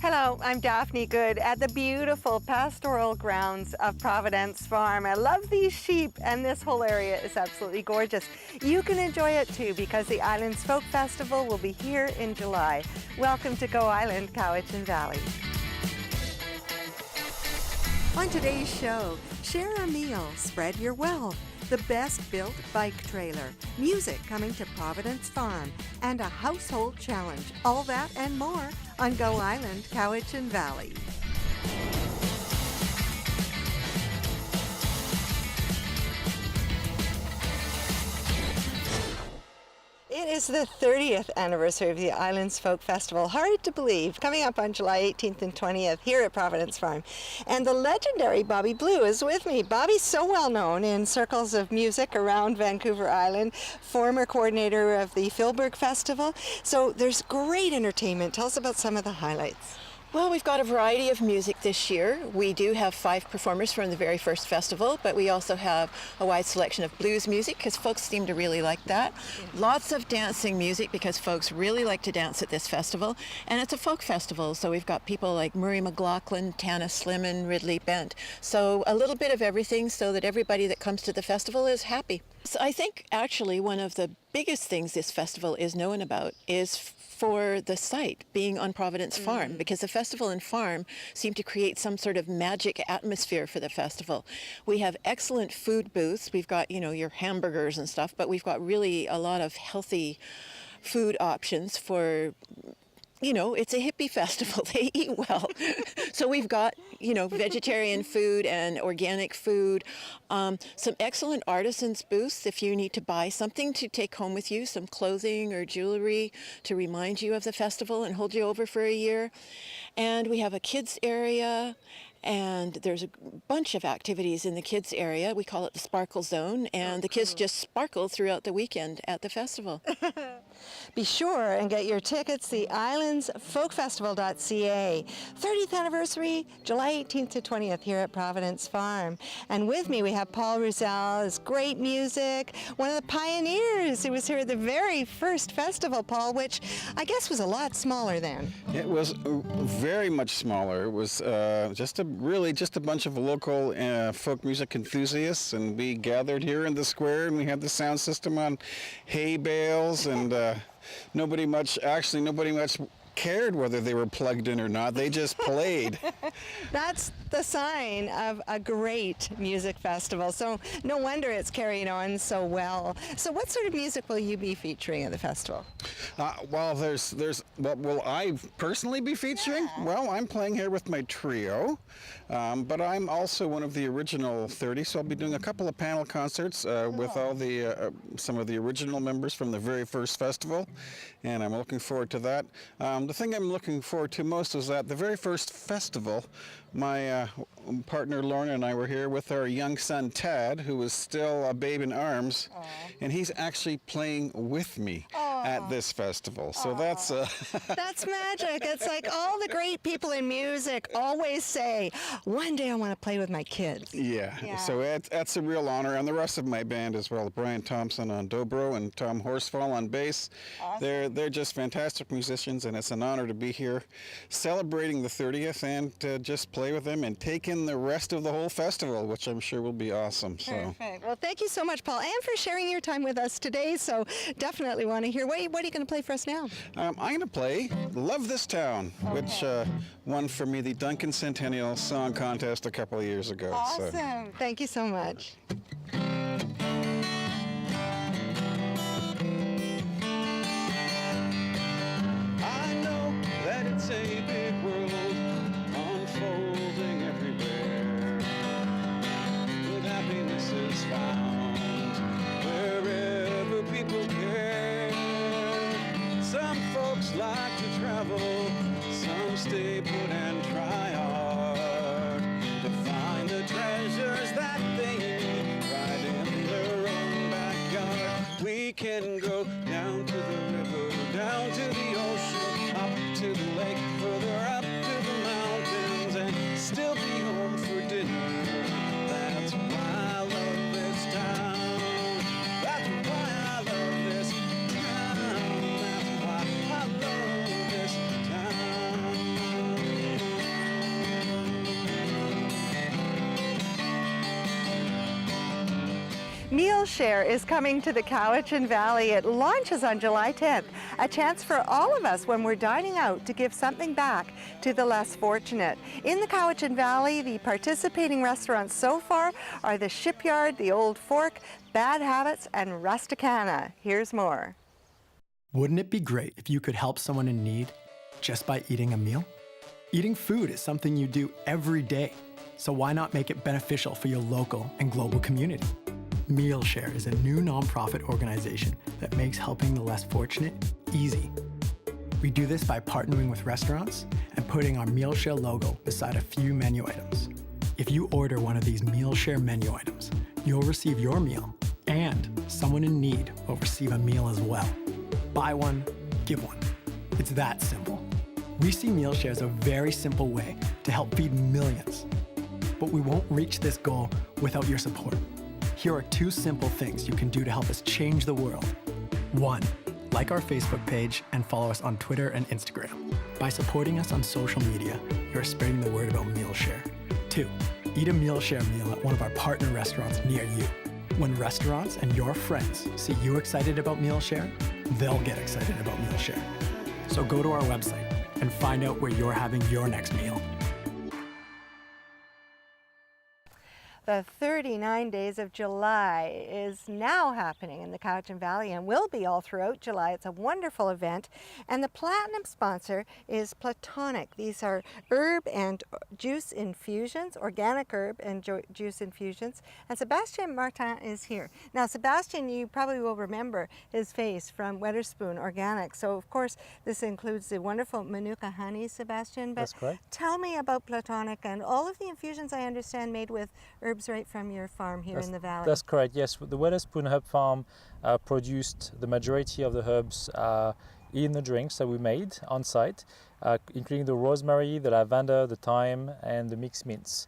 Hello, I'm Daphne Goode at the beautiful pastoral grounds of Providence Farm. I love these sheep and this whole area is absolutely gorgeous. You can enjoy it too because the Islands Folk Festival will be here in July. Welcome to Go Island, Cowichan Valley. On today's show, share a meal, spread your wealth, the best built bike trailer, music coming to Providence Farm, and a household challenge. All that and more on Go Island, Cowichan Valley. It is the 30th anniversary of the Islands Folk Festival, hard to believe, coming up on July 18th and 20th here at Providence Farm. And the legendary Bobby Blue is with me. Bobby's so well known in circles of music around Vancouver Island, former coordinator of the Philburg Festival. So there's great entertainment. Tell us about some of the highlights. Well, we've got a variety of music this year. We do have 5 performers from the very first festival, but we also have a wide selection of blues music because folks seem to really like that. Yeah. Lots of dancing music because folks really like to dance at this festival. And it's a folk festival, so we've got people like Murray McLaughlin, Tana Slimmin, Ridley Bent. So a little bit of everything so that everybody that comes to the festival is happy. So I think actually one of the biggest things this festival is known about is for the site being on Providence Farm, because the festival and farm seem to create some sort of magic atmosphere for the festival. We have excellent food booths. We've got, your hamburgers and stuff, but we've got really a lot of healthy food options for, it's a hippie festival. They eat well. So we've got, vegetarian food and organic food. Some excellent artisans booths if you need to buy something to take home with you, some clothing or jewelry to remind you of the festival and hold you over for a year. And we have a kids area. And there's a bunch of activities in the kids area. We call it the Sparkle Zone, and the kids just sparkle throughout the weekend at the festival. Be sure and get your tickets, the islandsfolkfestival.ca. 30th anniversary, July 18th to 20th here at Providence Farm. And with me we have Paul Roussel, his great music, one of the pioneers who was here at the very first festival, Paul, which I guess was a lot smaller then. It was very much smaller. It was just a bunch of local folk music enthusiasts, and we gathered here in the square, and we had the sound system on hay bales, and nobody much cared whether they were plugged in or not. They just played. That's the sign of a great music festival. So no wonder it's carrying on so well. So what sort of music will you be featuring at the festival? What will I personally be featuring? Yeah. Well, I'm playing here with my trio, but I'm also one of the original 30, so I'll be doing a couple of panel concerts with all the some of the original members from the very first festival, and I'm looking forward to that. The thing I'm looking forward to most is that the very first festival, my partner Lorna and I were here with our young son Tad, who was still a babe in arms. Aww. And he's actually playing with me at this festival. So that's that's magic. It's like all the great people in music always say, one day I want to play with my kids. Yeah. So that's a real honor. And the rest of my band as well, Brian Thompson on dobro and Tom Horsfall on bass. Awesome. They're just fantastic musicians, and it's an honor to be here celebrating the 30th and just play with them and take in the rest of the whole festival, which I'm sure will be awesome. Perfect. Well, thank you so much, Paul, and for sharing your time with us today. So definitely want to hear. What are you going to play for us now? I'm going to play Love This Town, which won for me the Duncan Centennial Song Contest a couple of years ago. Awesome. So. Thank you so much. I know that it's a big world unfolding everywhere, but happiness is found wherever people care. Some folks like to travel, some stay put and try hard to find the treasures that they need right in their own backyard. We can go down to the river, down to the ocean, up to the lake, further up to the mountains, and still be home for dinner. That's why I love this town. That's why I love this town. That's why I love this town. Meal Share is coming to the Cowichan Valley. It launches on July 10th, a chance for all of us when we're dining out to give something back to the less fortunate. In the Cowichan Valley, the participating restaurants so far are the Shipyard, the Old Fork, Bad Habits, and Rusticana. Here's more. Wouldn't it be great if you could help someone in need just by eating a meal? Eating food is something you do every day, so why not make it beneficial for your local and global community? Meal Share is a new nonprofit organization that makes helping the less fortunate easy. We do this by partnering with restaurants and putting our Meal Share logo beside a few menu items. If you order one of these Meal Share menu items, you'll receive your meal, and someone in need will receive a meal as well. Buy one, give one. It's that simple. We see Meal Share as a very simple way to help feed millions. But we won't reach this goal without your support. Here are 2 simple things you can do to help us change the world. 1, like our Facebook page and follow us on Twitter and Instagram. By supporting us on social media, you're spreading the word about Meal Share. 2, eat a Meal Share meal at one of our partner restaurants near you. When restaurants and your friends see you excited about Meal Share, they'll get excited about Meal Share. So go to our website and find out where you're having your next meal. The 39 Days of July is now happening in the Cowichan Valley and will be all throughout July. It's a wonderful event, and the platinum sponsor is Platonic. These are herb and juice infusions, organic herb and juice infusions, and Sebastian Martin is here. Now Sebastian, you probably will remember his face from Wetherspoon Organic, so of course this includes the wonderful Manuka honey, Sebastian, but That's correct. tell me about Platonic and all of the infusions I understand made with herbs right from your farm here in the valley. That's correct, yes. The Wetherspoon Herb Farm produced the majority of the herbs in the drinks that we made on site, including the rosemary, the lavender, the thyme, and the mixed mints.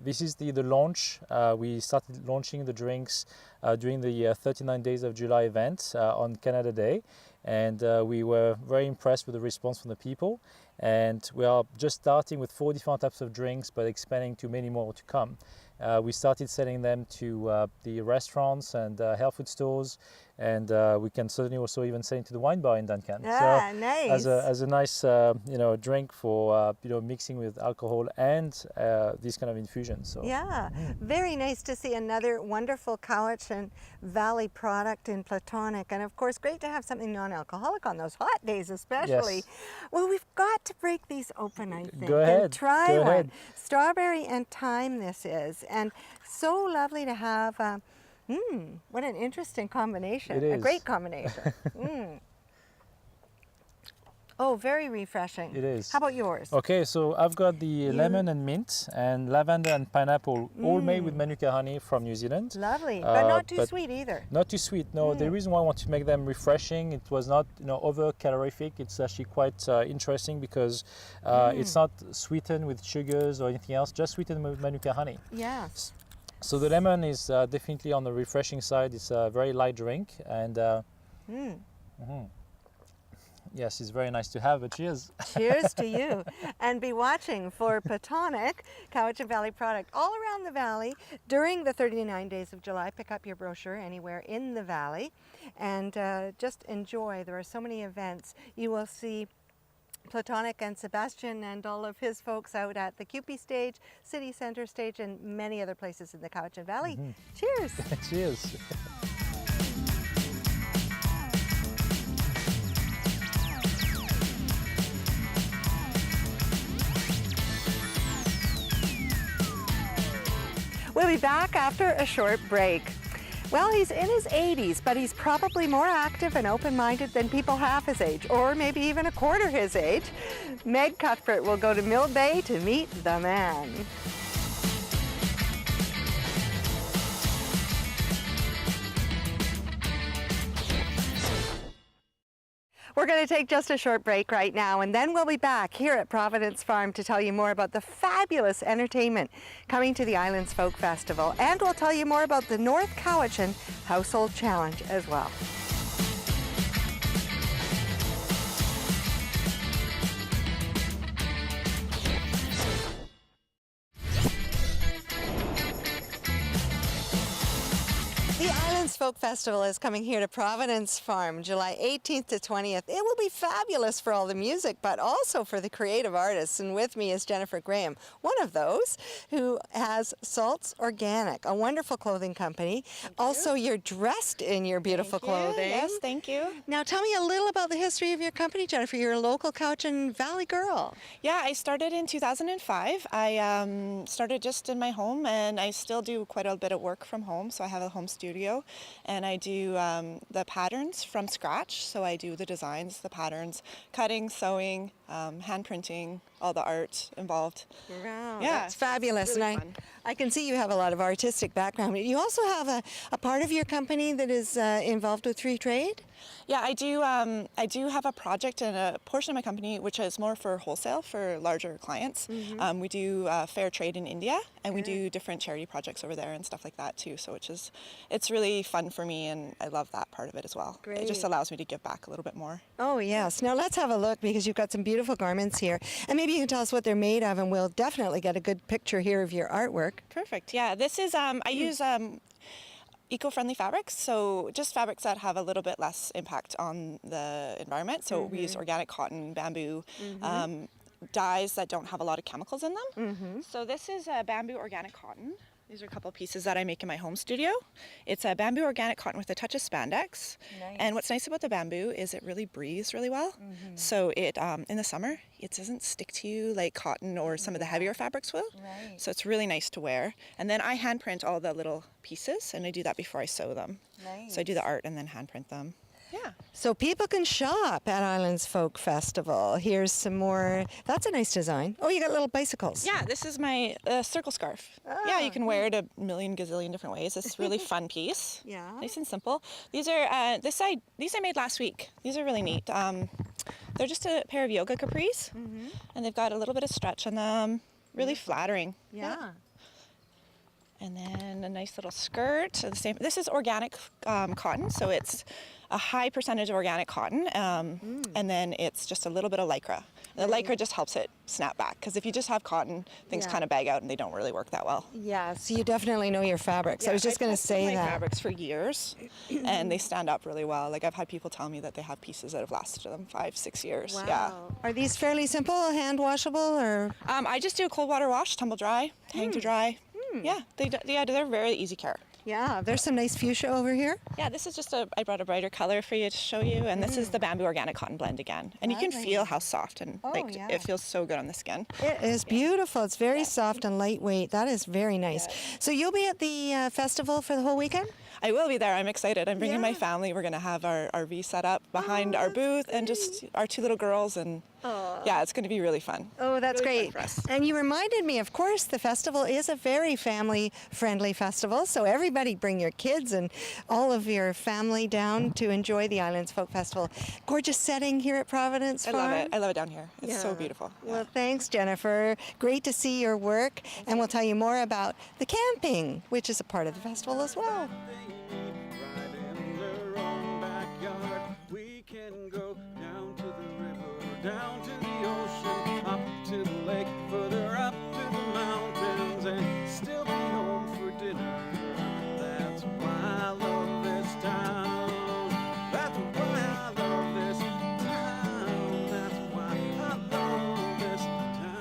This is the launch. We started launching the drinks during the 39 Days of July event on Canada Day, and we were very impressed with the response from the people. And we are just starting with 4 different types of drinks, but expanding to many more to come. We started selling them to the restaurants and health food stores, and we can certainly also even sell it to the wine bar in Duncan. Ah, so nice. As a nice drink for mixing with alcohol and this kind of infusion. So yeah, very nice to see another wonderful Cowichan Valley product in Platonic, and of course great to have something non-alcoholic on those hot days especially. Yes. Well, we've got to break these open, I think. Go ahead. And try Go one. ahead. Strawberry and thyme this is, and so lovely to have. What an interesting combination. It A is. great combination. Oh, very refreshing. It is. How about yours? Okay, so I've got the lemon and mint and lavender and pineapple, all made with Manuka honey from New Zealand. Lovely, but not too but sweet either. Not too sweet. No, the reason why I want to make them refreshing, it was not over calorific. It's actually quite interesting because it's not sweetened with sugars or anything else, just sweetened with Manuka honey. Yes. So the lemon is definitely on the refreshing side. It's a very light drink, and yes, it's very nice to have. But cheers! Cheers to you, and be watching for Platonic, Cowichan Valley product all around the valley during the 39 Days of July. Pick up your brochure anywhere in the valley, and just enjoy. There are so many events. You will see Platonic and Sebastian and all of his folks out at the Cupie stage, City Center stage, and many other places in the Cowichan Valley. Cheers! Cheers! We'll be back after a short break. Well, he's in his 80s, but he's probably more active and open-minded than people half his age, or maybe even a quarter his age. Meg Cuthbert will go to Mill Bay to meet the man. We're going to take just a short break right now, and then we'll be back here at Providence Farm to tell you more about the fabulous entertainment coming to the Islands Folk Festival, and we'll tell you more about the North Cowichan Household Challenge as well. The Islands Folk Festival is coming here to Providence Farm, July 18th to 20th. It will be fabulous for all the music, but also for the creative artists. And with me is Jennifer Graham, one of those, who has Salts Organic, a wonderful clothing company. Also, you're dressed in your beautiful clothing. Yes, thank you. Now, tell me a little about the history of your company, Jennifer. You're a local Cowichan Valley girl. Yeah, I started in 2005. I started just in my home, and I still do quite a bit of work from home. So I have a home studio, and I do the patterns from scratch. So I do the designs, the patterns, cutting, sewing, hand printing, all the art involved. Wow, Yeah, that's fabulous. it's really And fun. I can see you have a lot of artistic background. You also have a part of your company that is involved with free trade? Yeah, I do. I do have a project and a portion of my company which is more for wholesale for larger clients. We do fair trade in India, and we do different charity projects over there and stuff like that too. So it's really fun for me, and I love that part of it as well. Great. It just allows me to give back a little bit more. Oh, yes. Now let's have a look, because you've got some beautiful garments here. And maybe you can tell us what they're made of, and we'll definitely get a good picture here of your artwork. Perfect. Yeah, this is I use eco-friendly fabrics, so just fabrics that have a little bit less impact on the environment. So we use organic cotton, bamboo, dyes that don't have a lot of chemicals in them. So this is bamboo organic cotton. These are a couple pieces that I make in my home studio. It's a bamboo organic cotton with a touch of spandex. And what's nice about the bamboo is it really breathes really well. So it in the summer, it doesn't stick to you like cotton or some of the heavier fabrics will. So it's really nice to wear. And then I hand print all the little pieces, and I do that before I sew them. So I do the art and then hand print them. Yeah. So people can shop at Islands Folk Festival. Here's some more. That's a nice design. Oh, you got little bicycles. Yeah, this is my circle scarf. Yeah, you can wear it a million gazillion different ways. It's a really fun piece. Yeah. Nice and simple. These are these I made last week. These are really neat. They're just a pair of yoga capris, and they've got a little bit of stretch on them. Really flattering. Yeah. And then a nice little skirt. So the same. This is organic cotton, so it's a high percentage of organic cotton, and then it's just a little bit of lycra. The lycra just helps it snap back, because if you just have cotton, things kind of bag out and they don't really work that well. Yeah, so you definitely know your fabrics. I was just going to I've say tested my that. fabrics for years, and they stand up really well. Like I've had people tell me that they have pieces that have lasted them 5-6 years. Yeah. Are these fairly simple, hand washable, or? I just do a cold water wash, tumble dry, hang to dry. Yeah, they're very easy care. Yeah, there's some nice fuchsia over here. Yeah, this is just I brought a brighter color for you to show you, and this is the bamboo organic cotton blend again. And you can feel how soft and it feels so good on the skin. It is beautiful. It's very soft and lightweight. That is very nice. So you'll be at the festival for the whole weekend? I will be there. I'm excited. I'm bringing my family. We're going to have our RV set up behind our booth, and just our two little girls, and yeah, it's going to be really fun. Oh, that's Really great. fun for us. And you reminded me, of course, the festival is a very family-friendly festival, so everybody bring your kids and all of your family down to enjoy the Islands Folk Festival. Gorgeous setting here at Providence Farm. I love it. I love it down here. It's so beautiful. Well, thanks, Jennifer. Great to see your work, and we'll tell you more about the camping, which is a part of the festival as well. Right in their own backyard. We can go down to the river, down to the ocean, up to the lake, further up to the mountains, and still be home for dinner. That's why I love this town. That's why I love this town. That's why I love this town.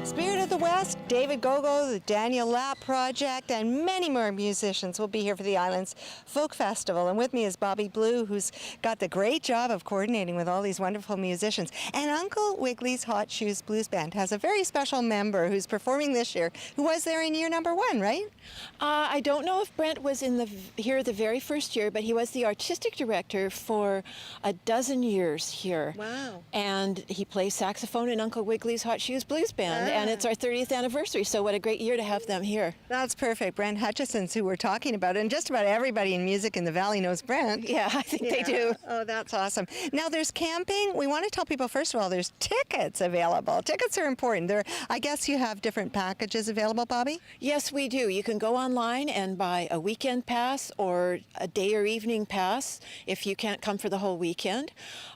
Spirit of the West, David Gogo, the Daniel Lapp Project, and many more musicians will be here for the Islands Folk Festival. And with me is Bobby Blue, who's got the great job of coordinating with all these wonderful musicians. And Uncle Wiggley's Hot Shoes Blues Band has a very special member who's performing this year, who was there in year number 1, right? I don't know if Brent was here the very first year, but he was the artistic director for a dozen years here. Wow. And he plays saxophone in Uncle Wiggley's Hot Shoes Blues Band, and it's our 30th anniversary, so what a great year to have them here. That's perfect. Brent Hutchison's who we're talking about, and just about everybody in music in the Valley knows Brent. Yeah, I think they do. Oh, that's awesome. Now, there's camping. We want to tell people, first of all, there's tickets available. Tickets are important. I guess you have different packages available, Bobby? Yes, we do. You can go online and buy a weekend pass or a day or evening pass if you can't come for the whole weekend.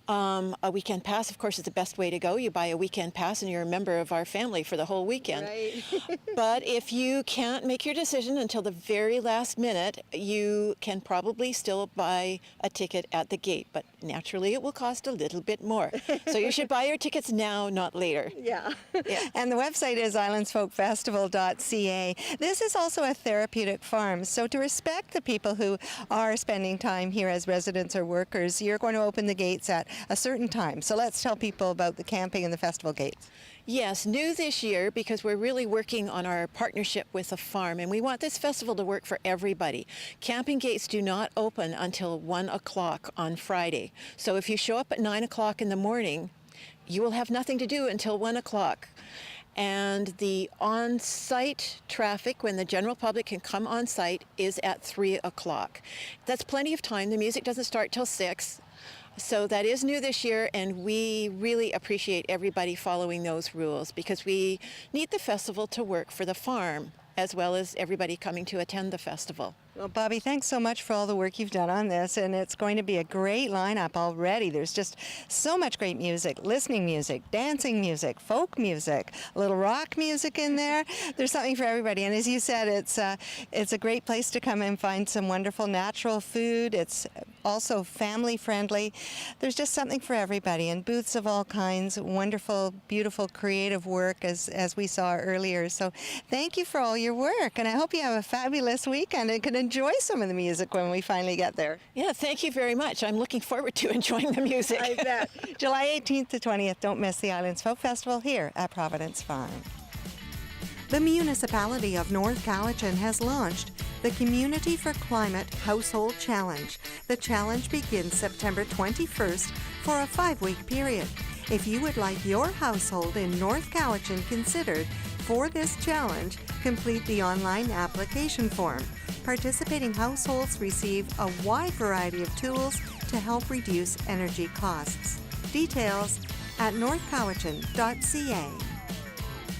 A weekend pass, of course, is the best way to go. You buy a weekend pass and you're a member of our family for the whole weekend. Right. But if you can't make your decision until the very last minute, you can probably still buy a ticket at the gate. But naturally, it will cost a little bit more. So you should buy your tickets now, not later. Yeah. Yeah. And the website is islandsfolkfestival.ca. This is also a therapeutic farm. So to respect the people who are spending time here as residents or workers, you're going to open the gates at a certain time. So let's tell people about the camping and the festival gates. Yes, new this year because we're really working on our partnership with the farm, and we want this festival to work for everybody. Camping gates do not open until 1 o'clock on Friday. So if you show up at 9 o'clock in the morning, you will have nothing to do until 1 o'clock. And the on-site traffic, when the general public can come on site, is at 3 o'clock. That's plenty of time. The music doesn't start till 6. So that is new this year, and we really appreciate everybody following those rules because we need the festival to work for the farm as well as everybody coming to attend the festival. Well, Bobby, thanks so much for all the work you've done on this, and it's going to be a great lineup already. There's just so much great music, listening music, dancing music, folk music, a little rock music in there. There's something for everybody, and as you said, it's a great place to come and find some wonderful natural food. It's also family friendly. There's just something for everybody, and booths of all kinds, wonderful, beautiful, creative work as we saw earlier. So thank you for all your work, and I hope you have a fabulous weekend and can enjoy some of the music when we finally get there. Yeah, thank you very much. I'm looking forward to enjoying the music. I bet. July 18th to 20th, don't miss the Islands Folk Festival here at Providence Farm. The municipality of North Cowichan has launched the Community for Climate Household Challenge. The challenge begins September 21st for a 5-week period. If you would like your household in North Cowichan considered for this challenge, complete the online application form. Participating households receive a wide variety of tools to help reduce energy costs. Details at northcowichan.ca.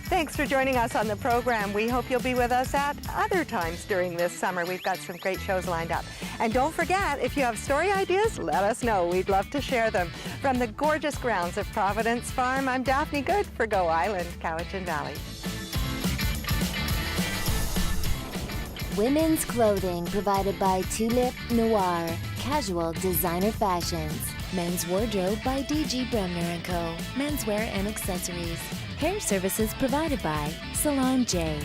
Thanks for joining us on the program. We hope you'll be with us at other times during this summer. We've got some great shows lined up. And don't forget, if you have story ideas, let us know. We'd love to share them. From the gorgeous grounds of Providence Farm, I'm Daphne Goode for Go Island, Cowichan Valley. Women's clothing provided by Tulip Noir, casual designer fashions. Men's wardrobe by DG Bremner & Co. Menswear and accessories. Hair services provided by Salon J.